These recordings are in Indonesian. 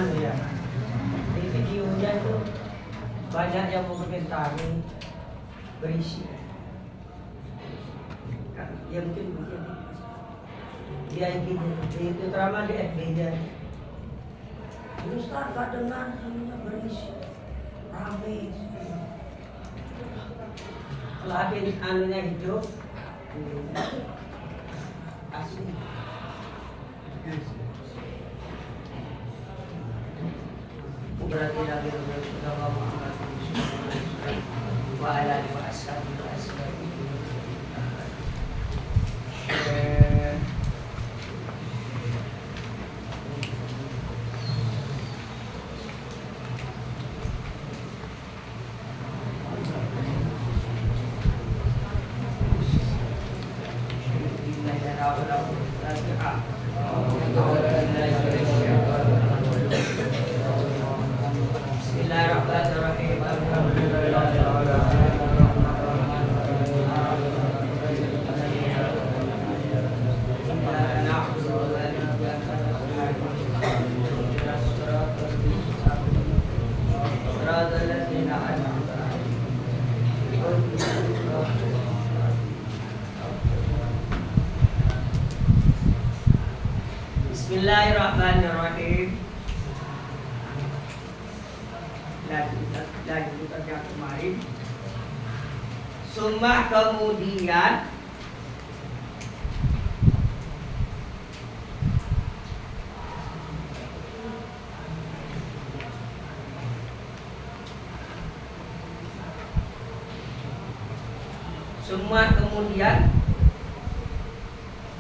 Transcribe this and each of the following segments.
anu ya, di videonya itu banyak yang mengomentari berisi. Ya mungkin dia itu drama di FB-nya. Ustaz gak dengar anunya berisi rame. Kalau ada anunya hidup asli. Berarti lagi sudah Muhammad wa ala alihi wa ashabihi wa ashabihi. Bismillahirrahmanirrahim. Lanjutannya kemarin. Summa kemudian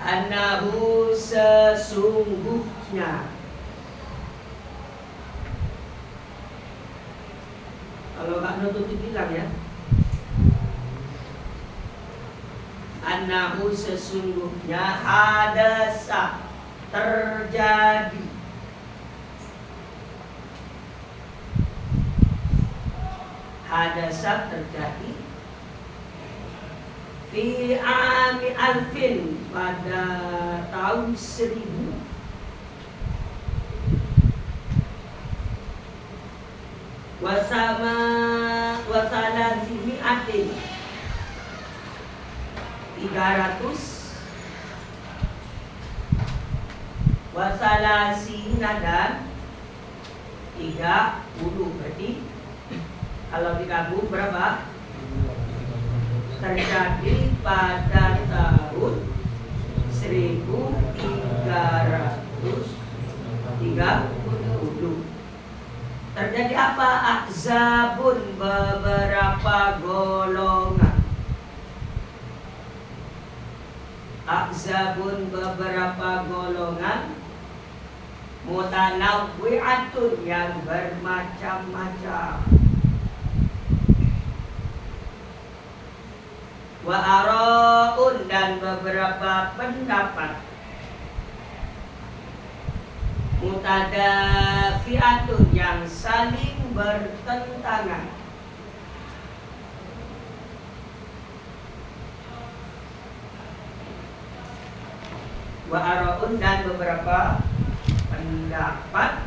anahu sesungguhnya. Kalau Kak Nututi bilang ya, anahu sesungguhnya hadasa terjadi fi ami alfin pada tahun 1000 wasama wasalazimi atin 300 wasalasina dan 30 berarti kalau digabung berapa? Terjadi pada tahun 1330. Terjadi apa? Ahzabun, beberapa golongan. Ahzabun, beberapa golongan. Mutanawwi'atun, yang bermacam-macam. Wa ara'un, dan beberapa pendapat. Mutadafi'atun, yang saling bertentangan. Wa ara'un, dan beberapa pendapat.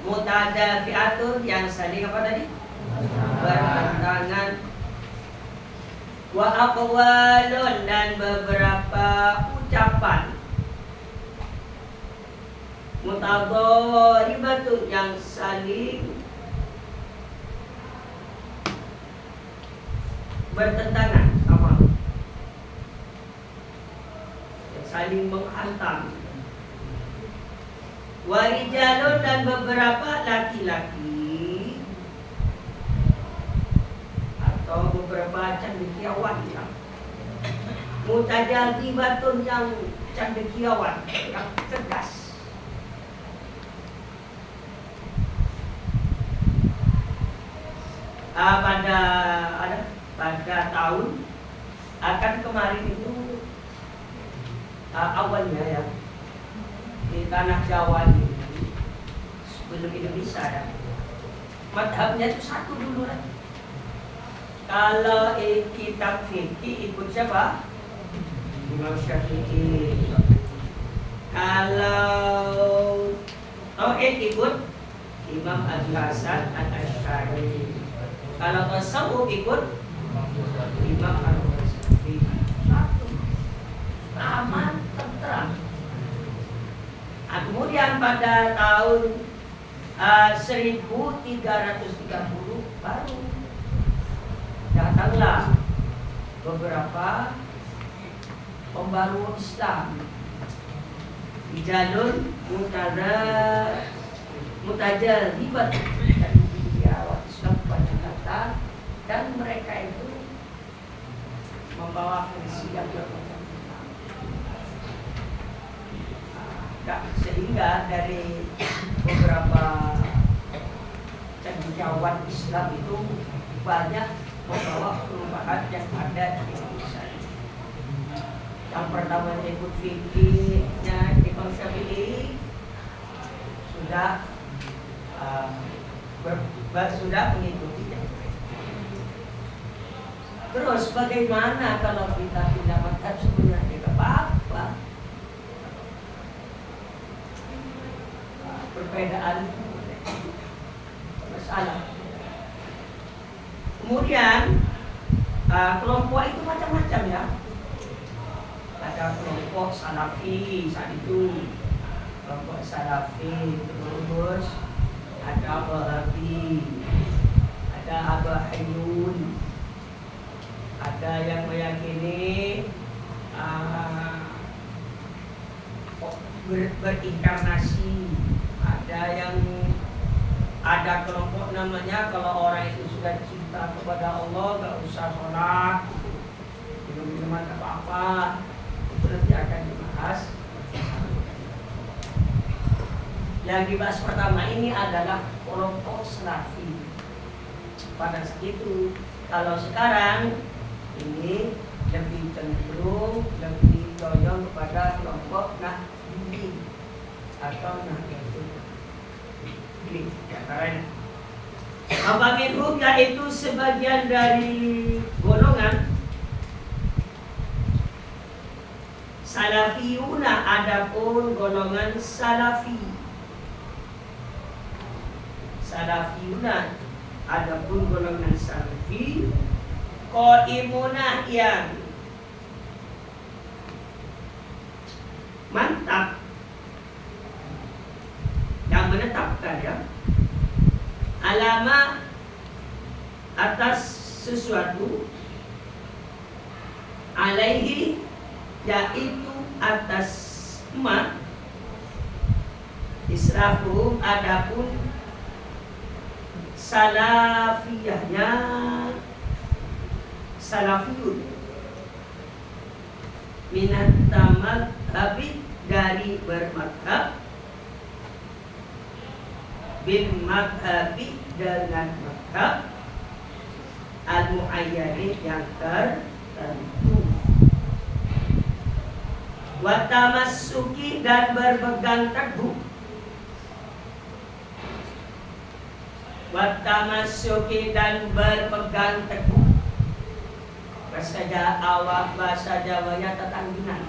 Mutadafi'atun, yang saling apa tadi? Bertentangan. Wa aqwalun, dan beberapa ucapan. Mutadharibatun, yang saling bertentangan sama, yang saling menghantam. Warijalun, dan beberapa laki-laki atau beberapa cendekiawan ya. Mutajazibatun, yang cendekiawan, yang cerdas. Pada tahun akan kemarin itu awalnya ya di tanah Jawa ini sebelum Indonesia ya, madhabnya itu satu dulu lah. Kalau kitab fikih ikut siapa? Imam Syafi'i. Kalau tauhid ikut Imam Abi Hasan Al-Asy'ari. Kalau tasawuf ikut Imam Al-Ghazali. Satu, aman, tentram. Nah, kemudian pada tahun 1330 baru datanglah beberapa pembaru Islam di jalur mutajalibat dari awal Islam pada kata, dan mereka itu membawa versi yang berbeda. Sehingga dari beberapa cendekiawan Islam itu banyak membawa perubahan yang ada di Indonesia. Yang pertama ikut fikihnya Imam Syafi'i sudah mengikutinya. Terus bagaimana kalau kita tidak madhab sebenarnya tidak apa-apa. Perbedaan masalah. Kemudian kelompok itu macam-macam ya. Ada kelompok Salafi saat itu, kelompok Salafi, terus ada Wahabi, ada Abahayyun, ada yang meyakini berinkarnasi, ada kelompok namanya kalau orang itu sudah cinta kepada Allah gak usah sholat, minum-minuman apa-apa, itu nanti akan dibahas. Yang dibahas pertama ini adalah kelompok Salafi. Pada saat itu, kalau sekarang ini lebih cenderung, lebih condong kepada kelompok Nahdliyin atau Nahdliyin. Ini antaranya. Apa minhum, yaitu sebagian dari golongan Salafiyuna, adapun golongan Salafi. Salafiyuna, adapun golongan Salafi, qaimuna yang mantap, yang menetapkan ya, alama atas sesuatu, alaihi, yaitu atas ma, israfum, adapun salafiyahnya, salafiyun, minat tamadhabi, dari bermadhab, bin madhabi, dengan madhab, al-mu'ayyadin, yang tertentu, watamassuki, dan berpegang teguh, watamassuki, dan berpegang teguh. Bahasa Jawanya tetangginan.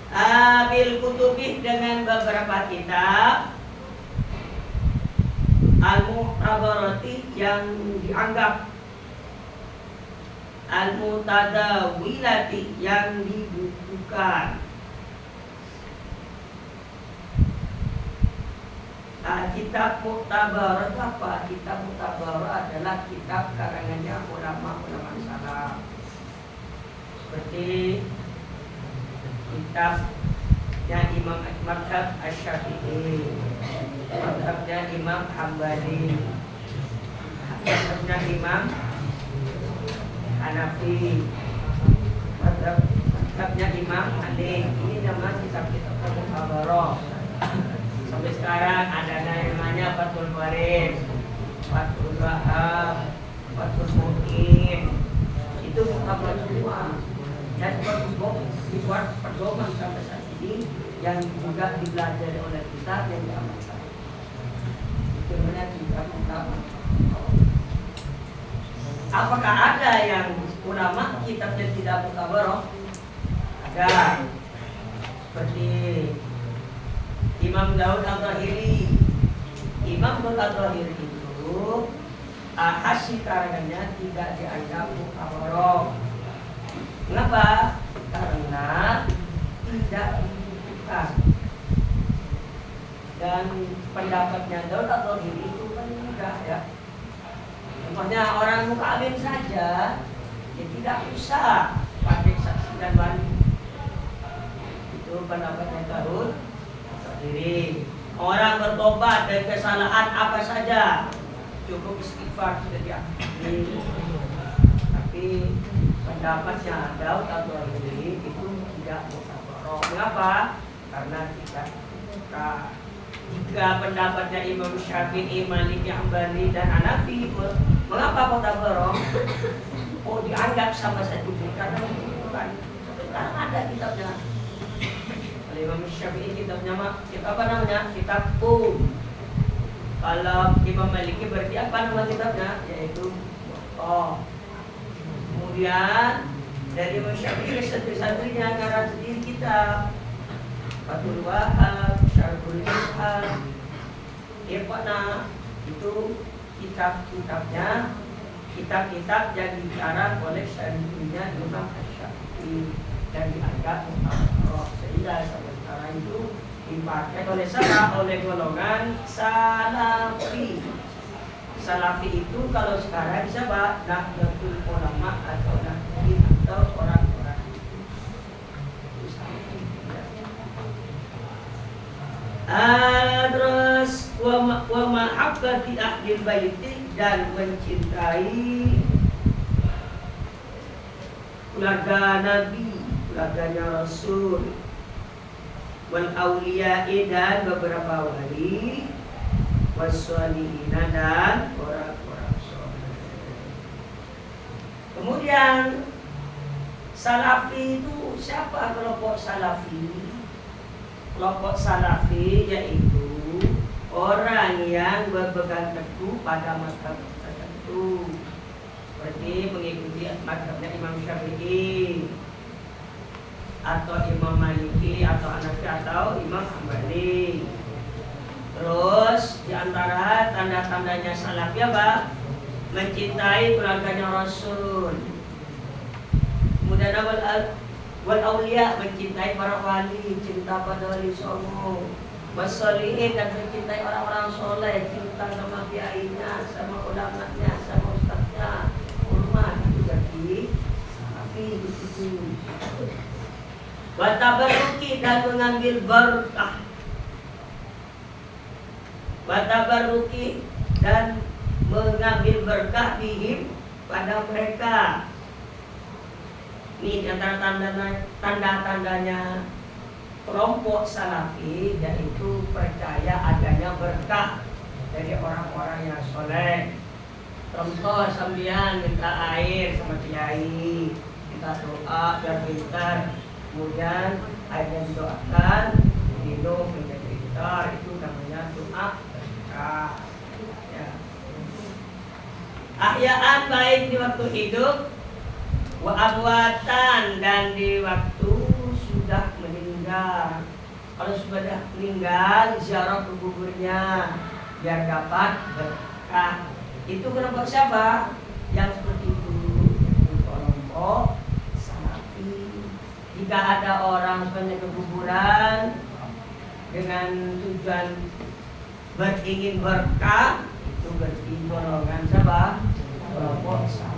Abil kutubih, dengan beberapa kitab, al-mu'tabarati, yang dianggap, al-mutadawilati, yang dibukukan. Kitab Mu'tabar apa? Kitab Mu'tabar adalah kitab karangannya ulama-ulama salaf. Seperti kitabnya Imam Madhab Asy-Syafi'i, madhabnya Imam Hambali, madhabnya Imam Hanafi, madhabnya Imam Malik. Ini nama kitab-kitab Mu'tabarah. Sampai sekarang ada namanya Fathul Barid, Fathul Wahab, Fathul Mu'in. Itu Mu'tabar semua. Dan dibuat pedoman sampai saat ini, yang juga dipelajari oleh kita, yang diamalkan. Itu namanya kitab Mu'tabar. Apakah ada yang ulama kitabnya tidak Mu'tabar? Ada. Seperti Imam Daud Al-Zahiri, Imam Al-Zahir itu hasil karangannya tidak dianggap mukawarah. Kenapa? Karena tidak dibutuhkan. Dan pendapatnya Daud Al-Zahir itu kan mudah ya. Contohnya orang mukawin saja, ya tidak usah pakai saksi dan wali. Itu pendapatnya Daud Al-Zahir. Orang bertobat dari kesalahan apa saja, cukup istighfar sudah diampuni. Tapi pendapatnya Daud Al-Zahir itu tidak mukawarah. Mengapa? Karena jika pendapatnya Imam Syafi'i, Maliki, Hambali dan Hanafi, mengapa mukawarah? Oh, dianggap sama satu karena bukan. Sekarang ada kitabnya. Imam Syafi'i kitabnya kitab apa namanya? Kitab Kalau Imam Maliki berarti apa nama kitabnya? Yaitu Kemudian dari Imam Syafi'i santri-santrinya ngarang sendiri kitab Fathul Wahab, Syarhul Ilham. Itu kitab-kitabnya, kitab-kitab yang dikarang oleh santrinya Imam Syafi'i dan dianggap mukawarah, sehingga sampai sekarang itu dipakai oleh golongan Salafi. Salafi itu kalau sekarang disebut Nahdlatul Ulama atau Nahdlatul atau orang-orang terus wa mahabbati ahlil baiti, dan mencintai keluarga Nabi, keluarganya Rasul, wal auliya'i, dan beberapa wali, wassolihina, dan orang-orang soleh. Kemudian Salafi itu siapa? Kelompok Salafi. Kelompok Salafi yaitu orang yang berpegang teguh pada mazhab tertentu, seperti mengikuti mazhabnya Imam Syafi'i atau Imam Maliki atau Hanafi atau Imam Hambali. Terus diantara tanda-tandanya Salafi apa? Mencintai keluarganya Rasul. Kemudian wal aulia, mencintai para wali, cinta pada wali songo. Wassolihin, dan mencintai orang-orang soleh, cinta sama kiainya, sama ulamanya, sama ustadznya, hormat. Itu jadi Salafi itu. Watabaruki, dan mengambil berkah. Watabaruki, dan mengambil berkah bihim, pada mereka. Ini antara tanda-tandanya kelompok Salafi, yaitu percaya adanya berkah dari orang-orang yang soleh. Contoh, sambian minta air sama kiai, minta doa dan pintar, kemudian air yang didoakan minum menjadi pintar, itu namanya doa berkah. Ya. Ahyaan, baik di waktu hidup, wa amwatan, dan di waktu sudah meninggal. Kalau sudah meninggal, ziarah ke kuburnya biar dapat berkah. Itu kelompok siapa? Yang seperti itu, kelompok Salafi. Jika ada orang sebanyak ke kuburan dengan tujuan beringin berkah, itu berarti golongan siapa? Kelompok Salafi.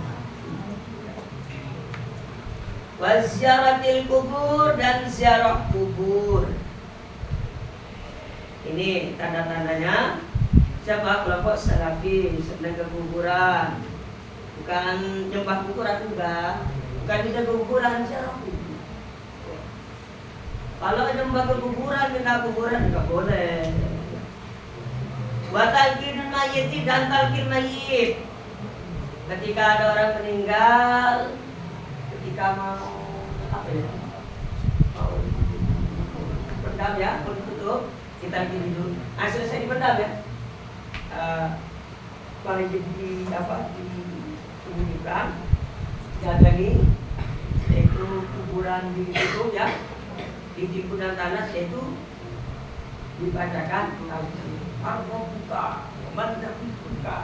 Waziaratil kubur, dan ziarah kubur. Ini tanda-tandanya siapa? Kelompok Salafi, senang ke kuburan. Bukan nyembah kuburan juga, bukan kita kuburan, ziarah kubur. Kalau nyembah ke kuburan, minta kuburan juga boleh. Wa talqinul mayyit, dan talqin mayyit. Ketika ada orang meninggal, ketika mau pendam ya, kalau ditutup kita gini dulu. Selesai dipendam ya. Kalau dikuburkan, jaga nih, yaitu kuburan ditutup ya, di timbunan tanah, yaitu dibacakan Marco buka, Manda buka.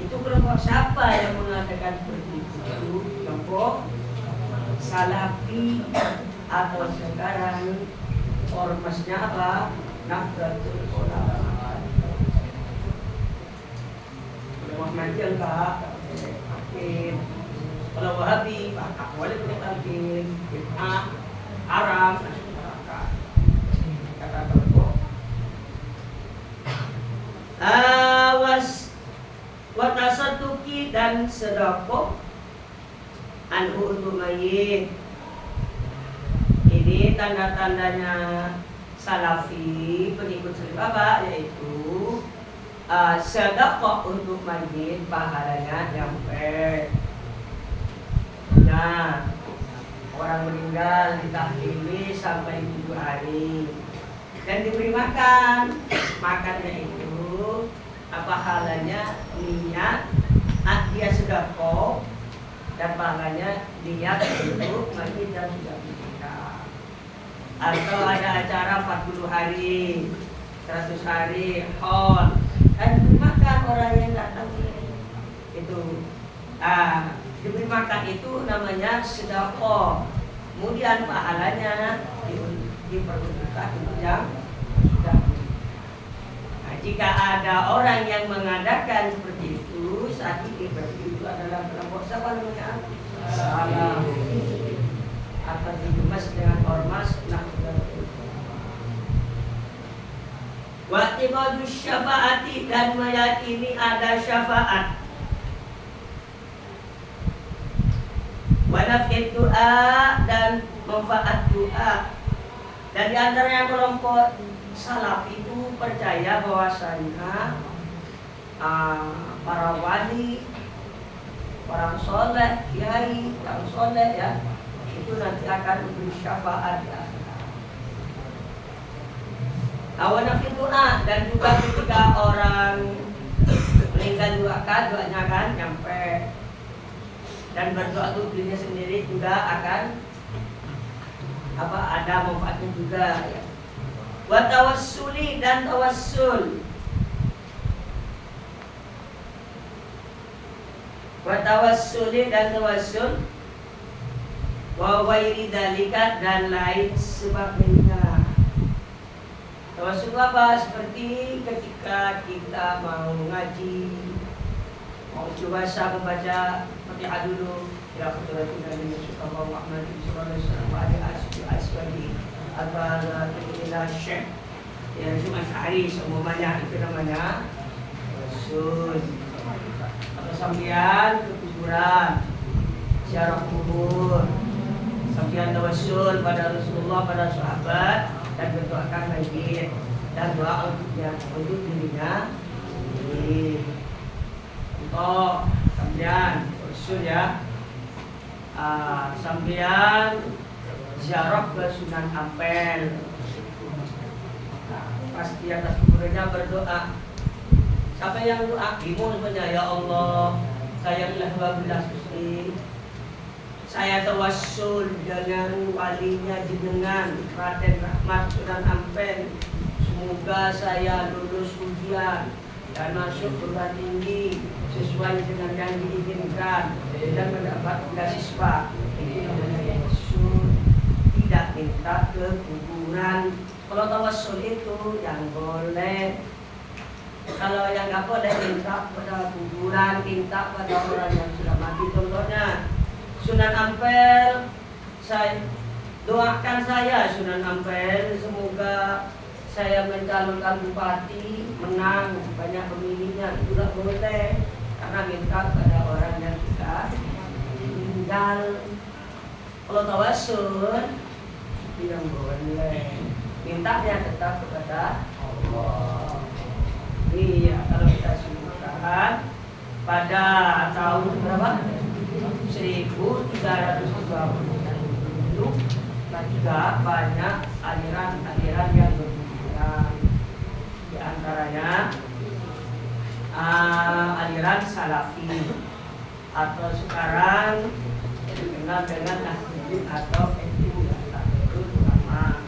Itu kelompok siapa yang mengatakan seperti itu? Kelompok Salafi atau sekarang ormasnya apa? Nahdlatul Ulama. Muhammadiyah enggak, Hakim. Kalau Wahabi, boleh punya Hakim, Bid'ah, Haram, kata kelompok. Watasaduki dan sedekah anhu untuk mayit. Ini tanda-tandanya Salafi pengikut Salaf apa? Yaitu sedekah untuk mayit pahalanya nyampe. Nah, orang meninggal ditahlili sampai 7 hari dan diberi makan. Makannya itu pahalanya niat dia sedekah dan pahalanya niat untuk mayit yang sudah meninggal. Atau ada acara 40 hari, 100 hari, haul dan diberi makan orang yang datang itu. Diberi makan itu namanya sedekah. Kemudian pahalanya diperuntukkan untuk yang sudah. Nah, jika ada orang yang mengadakan seperti itu, saat ini berarti itu adalah kelompok siapa namanya? Salafi. Akan dikemas dengan ormas Nahdlatul Ulama. Wa tibadus syafaati dan meyakini ada syafaat. Wa nafid doa dan manfaat doa. Dan di antaranya kelompok Salafi itu percaya bahwasanya para wali, orang soleh, kiai, orang soleh ya, itu nanti akan memberi syafaat ya. Awanafid doa dan juga ketika orang meninggal doanya kan nyampe dan berdoa untuk dirinya sendiri juga akan ada manfaatnya juga ya. Wa tawassuli dan tawassul. Wa tawassuli dan tawassul. Wa ghairi dzalika dan lain sebagainya. Tawassul apa? Seperti ketika kita mau ngaji, mau coba membaca Fatihah dulu, ya Qudratul Nabi sallallahu alaihi wasallam wa alihi aswaji al-fala ila syekh ya cuma Asy'ari semuanya itu namanya tawassul. Atau sambian ke kuburan, ziarah kubur, sambian tawassul pada Rasulullah, pada sahabat dan berdoakan mayit dan doa untuk dirinya sendiri. Untuk sambian tawassul ya, sambian ziarah ke Sunan Ampel. Pas di atas kuburannya berdoa. Siapa yang doa? Bingung sebenarnya, ya Allah, saya telah 12 muslim. Saya tawassul dengan walinya jenengan Raden Rahmat Sunan Ampel. Semoga saya lulus ujian dan masuk perguruan tinggi sesuai dengan yang diinginkan dan mendapat beasiswa. Ini namanya tawassul. Tidak minta ke kuburan. Kalau tawassul itu yang boleh. Kalau yang nggak boleh minta pada kuburan, minta pada orang yang sudah mati. Contohnya Sunan Ampel, saya doakan saya Sunan Ampel, semoga saya mencalonkan bupati, menang banyak pemilihnya. Itu tidak boleh karena minta pada orang yang sudah meninggal. Kalau tawassul yang boleh, mintanya tetap kepada Allah. Iya, kalau kita sebutkan pada tahun berapa? 1320 juga banyak aliran-aliran yang bermunculan. Di antaranya aliran Salafi atau sekarang dikenal dengan Nahdlatul atau Nahdlatul Ulama.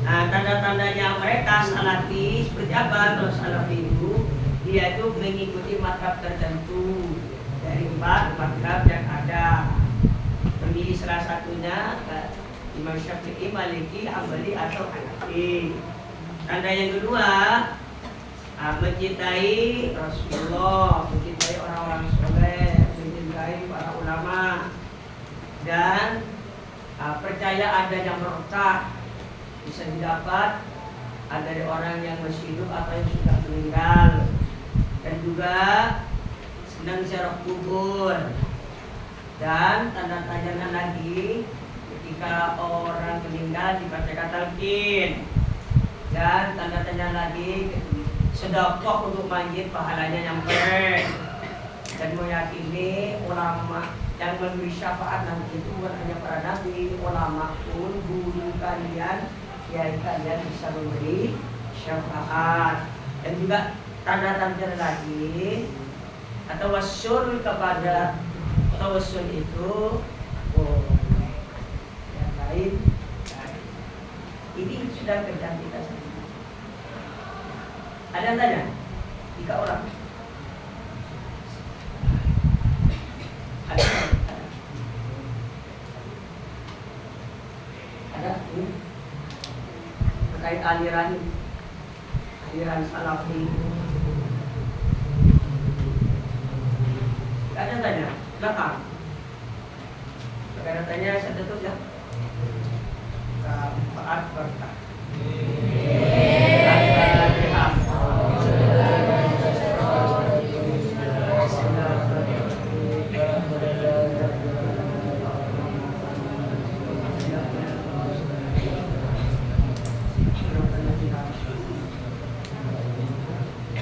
Nah, tanda-tanda tandanya mereka salafi seperti apa? Kalau salafi itu dia itu mengikuti madhab tertentu dari 4 madhab yang ada, memilih salah satunya Imam Syafi'i, Maliki, Hambali atau Hanafi. Tanda yang kedua, mencintai Rasulullah, mencintai orang-orang soleh, mencintai para ulama, dan percaya adanya berkah bisa didapat dari orang yang masih hidup atau yang sudah meninggal, dan juga senang ziarah kubur. Dan tanda-tandanya lagi ketika orang meninggal dibacakan talqin, dan tanda-tanda lagi sedekah untuk mayit pahalanya nyampe, dan meyakini ulama yang memberi syafaat nanti itu bukan hanya para nabi, ulama pun, guru kalian, kiai kalian bisa memberi syafaat. Dan juga tanda-tanda lagi atau wassul kepada tawassul itu yang lain. Ini sudah kerjaan kita sendiri. Ada yang tanya? 3 orang. Ada? Ini terkait aliran salafi. Ada yang tanya? Belakang. Ada tanya, saya tutup ya. Taat berkah.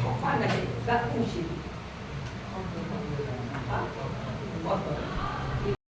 Kok panas? Gak musik.